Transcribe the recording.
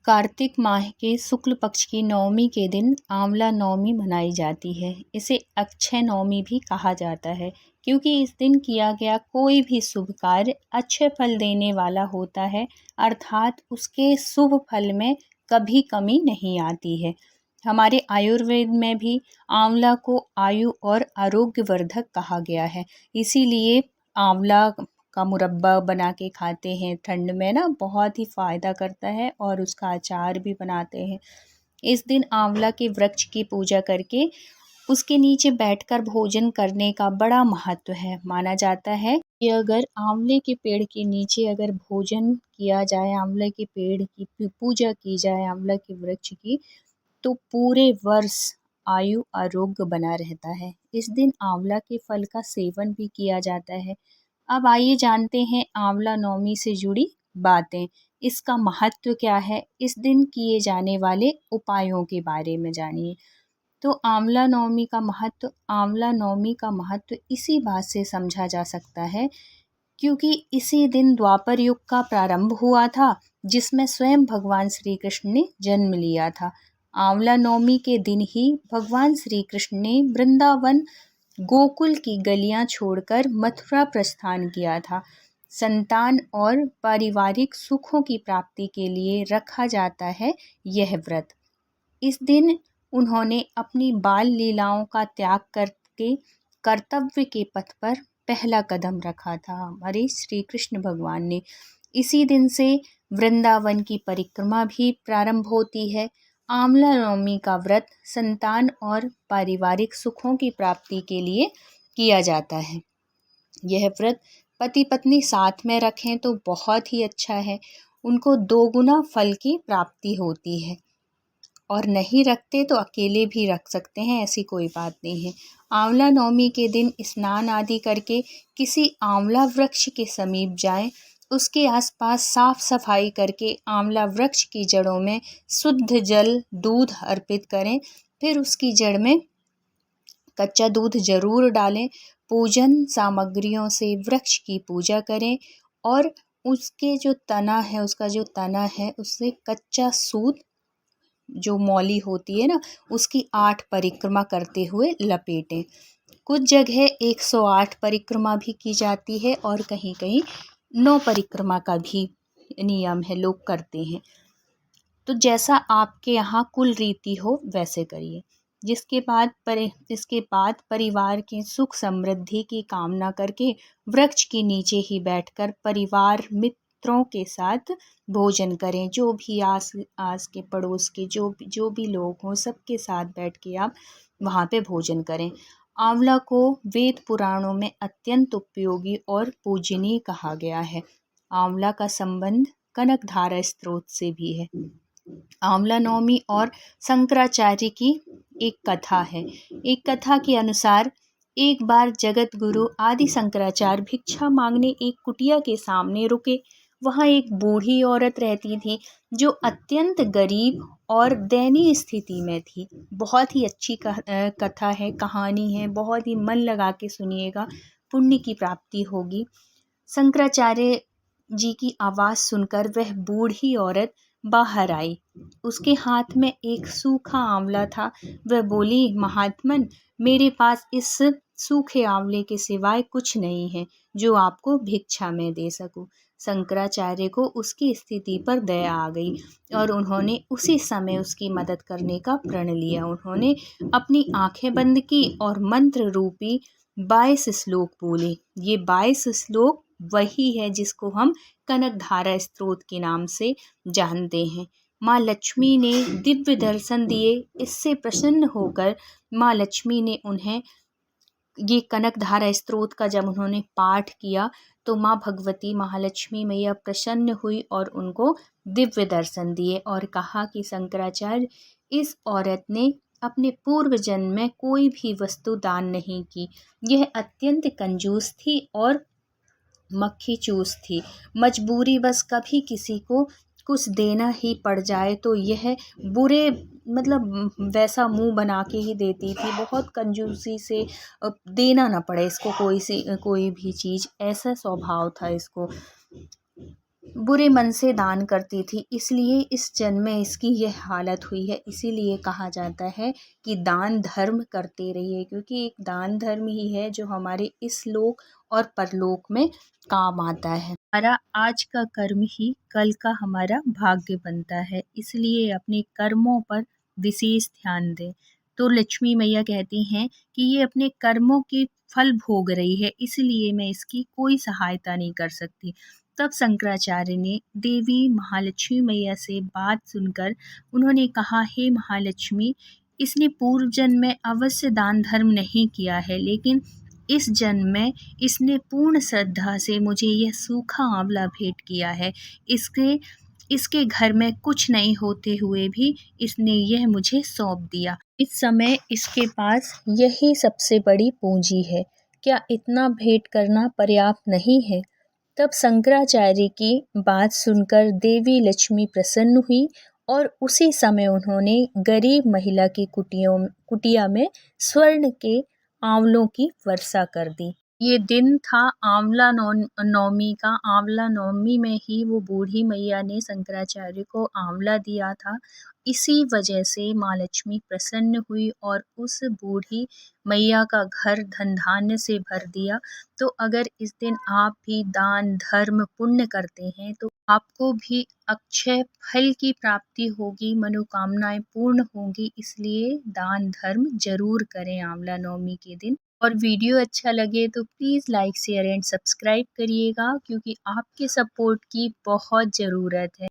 कार्तिक माह के शुक्ल पक्ष की नवमी के दिन आंवला नवमी मनाई जाती है। इसे अक्षय नवमी भी कहा जाता है क्योंकि इस दिन किया गया कोई भी शुभ कार्य अच्छे फल देने वाला होता है, अर्थात उसके शुभ फल में कभी कमी नहीं आती है। हमारे आयुर्वेद में भी आंवला को आयु और आरोग्यवर्धक कहा गया है। इसीलिए आंवला का मुरब्बा बना के खाते हैं, ठंड में ना बहुत ही फ़ायदा करता है, और उसका अचार भी बनाते हैं। इस दिन आंवला के वृक्ष की पूजा करके उसके नीचे बैठकर भोजन करने का बड़ा महत्व है। माना जाता है कि अगर आंवले के पेड़ के नीचे अगर भोजन किया जाए, आंवले के पेड़ की पूजा की जाए, आंवला के वृक्ष की, तो पूरे वर्ष आयु आरोग्य बना रहता है। इस दिन आंवला के फल का सेवन भी किया जाता है। अब आइए जानते हैं आंवला नवमी से जुड़ी बातें। इसका महत्व क्या है, इस दिन किए जाने वाले उपायों के बारे में जानिए। तो आंवला नवमी का महत्व इसी बात से समझा जा सकता है क्योंकि इसी दिन द्वापर युग का प्रारंभ हुआ था, जिसमें स्वयं भगवान श्री कृष्ण ने जन्म लिया था। आंवला नवमी के दिन ही भगवान श्री कृष्ण ने वृंदावन गोकुल की गलियां छोड़कर मथुरा प्रस्थान किया था। संतान और पारिवारिक सुखों की प्राप्ति के लिए रखा जाता है यह व्रत। इस दिन उन्होंने अपनी बाल लीलाओं का त्याग करके कर्तव्य के पथ पर पहला कदम रखा था। हमारे श्री कृष्ण भगवान ने इसी दिन से वृंदावन की परिक्रमा भी प्रारंभ होती है। आंवला नवमी का व्रत संतान और पारिवारिक सुखों की प्राप्ति के लिए किया जाता है। यह व्रत पति पत्नी साथ में रखें तो बहुत ही अच्छा है, उनको दोगुना फल की प्राप्ति होती है, और नहीं रखते तो अकेले भी रख सकते हैं, ऐसी कोई बात नहीं है। आंवला नवमी के दिन स्नान आदि करके किसी आंवला वृक्ष के समीप जाएं, उसके आसपास साफ सफाई करके आंवला वृक्ष की जड़ों में शुद्ध जल दूध अर्पित करें। फिर उसकी जड़ में कच्चा दूध जरूर डालें। पूजन सामग्रियों से वृक्ष की पूजा करें और उसका जो तना है उससे कच्चा सूत, जो मौली होती है ना, उसकी 8 परिक्रमा करते हुए लपेटें। कुछ जगह 108 परिक्रमा भी की जाती है और कहीं कहीं 9 परिक्रमा का भी नियम है, लोग करते हैं। तो जैसा आपके यहाँ कुल रीति हो वैसे करिए। इसके बाद परिवार के सुख समृद्धि की कामना करके वृक्ष के नीचे ही बैठकर परिवार मित्रों के साथ भोजन करें। जो भी आस के पड़ोस के जो भी लोग हों, सबके साथ बैठ के आप वहाँ पे भोजन करें। आंवला को वेद पुराणों में अत्यंत उपयोगी और पूजनीय कहा गया है। आंवला का संबंध कनकधारा स्त्रोत से भी है। आंवला नवमी और शंकराचार्य की एक कथा है। एक कथा के अनुसार एक बार जगत गुरु आदि शंकराचार्य भिक्षा मांगने एक कुटिया के सामने रुके। वहाँ एक बूढ़ी औरत रहती थी जो अत्यंत गरीब और दयनीय स्थिति में थी। बहुत ही अच्छी कथा है, कहानी है, बहुत ही मन लगा के सुनिएगा, पुण्य की प्राप्ति होगी। शंकराचार्य जी की आवाज़ सुनकर वह बूढ़ी औरत बाहर आई। उसके हाथ में एक सूखा आंवला था। वह बोली, महात्मन, मेरे पास इस सूखे आंवले के सिवाय कुछ नहीं है जो आपको भिक्षा में दे सकूं। शंकराचार्य को उसकी स्थिति पर दया आ गई और उन्होंने उसी समय उसकी मदद करने का प्रण लिया। उन्होंने अपनी आंखें बंद की और मंत्र रूपी 22 श्लोक बोले। ये 22 श्लोक वही है जिसको हम कनकधारा स्त्रोत के नाम से जानते हैं। माँ लक्ष्मी ने दिव्य दर्शन दिए। इससे प्रसन्न होकर माँ लक्ष्मी ने उन्हें ये कनकधारा स्त्रोत का जब उन्होंने पाठ किया तो माँ भगवती महालक्ष्मी मैया प्रसन्न हुई और उनको दिव्य दर्शन दिए और कहा कि शंकराचार्य, इस औरत ने अपने पूर्व जन्म में कोई भी वस्तु दान नहीं की। यह अत्यंत कंजूस थी और मक्खी चूस थी। मजबूरी बस कभी किसी को कुछ देना ही पड़ जाए तो यह बुरे वैसा मुंह बना के ही देती थी। बहुत कंजूसी से देना ना पड़े इसको कोई भी चीज़, ऐसा स्वभाव था इसको। बुरे मन से दान करती थी, इसलिए इस जन्म में इसकी यह हालत हुई है। इसीलिए कहा जाता है कि दान धर्म करते रहिए, क्योंकि एक दान धर्म ही है जो हमारे इस लोक और परलोक में काम आता है। हमारा आज का कर्म ही कल का हमारा भाग्य बनता है, इसलिए अपने कर्मों पर विशेष ध्यान दें। तो लक्ष्मी मैया कहती हैं कि ये अपने कर्मों के फल भोग रही है, इसलिए मैं इसकी कोई सहायता नहीं कर सकती। तब शंकराचार्य ने देवी महालक्ष्मी मैया से बात सुनकर उन्होंने कहा, हे महालक्ष्मी, इसने पूर्व जन्म में अवश्य दान धर्म नहीं किया है, लेकिन इस जन्म में इसने पूर्ण श्रद्धा से मुझे यह सूखा आंवला भेंट किया है। इसके इसके घर में कुछ नहीं होते हुए भी इसने यह मुझे सौंप दिया। इस समय इसके पास यही सबसे बड़ी पूंजी है। क्या इतना भेंट करना पर्याप्त नहीं है? तब शंकराचार्य की बात सुनकर देवी लक्ष्मी प्रसन्न हुई और उसी समय उन्होंने गरीब महिला की कुटिया में स्वर्ण के आंवलों की वर्षा कर दी। ये दिन था आंवला नवमी का। आंवला नवमी में ही वो बूढ़ी मैया ने शंकराचार्य को आंवला दिया था। इसी वजह से माँ लक्ष्मी प्रसन्न हुई और उस बूढ़ी मैया का घर धन धान्य से भर दिया। तो अगर इस दिन आप भी दान धर्म पुण्य करते हैं तो आपको भी अक्षय फल की प्राप्ति होगी, मनोकामनाएं पूर्ण होंगी। इसलिए दान धर्म जरूर करें आंवला नवमी के दिन। और वीडियो अच्छा लगे तो please like share and subscribe करिएगा, क्योंकि आपके सपोर्ट की बहुत ज़रूरत है।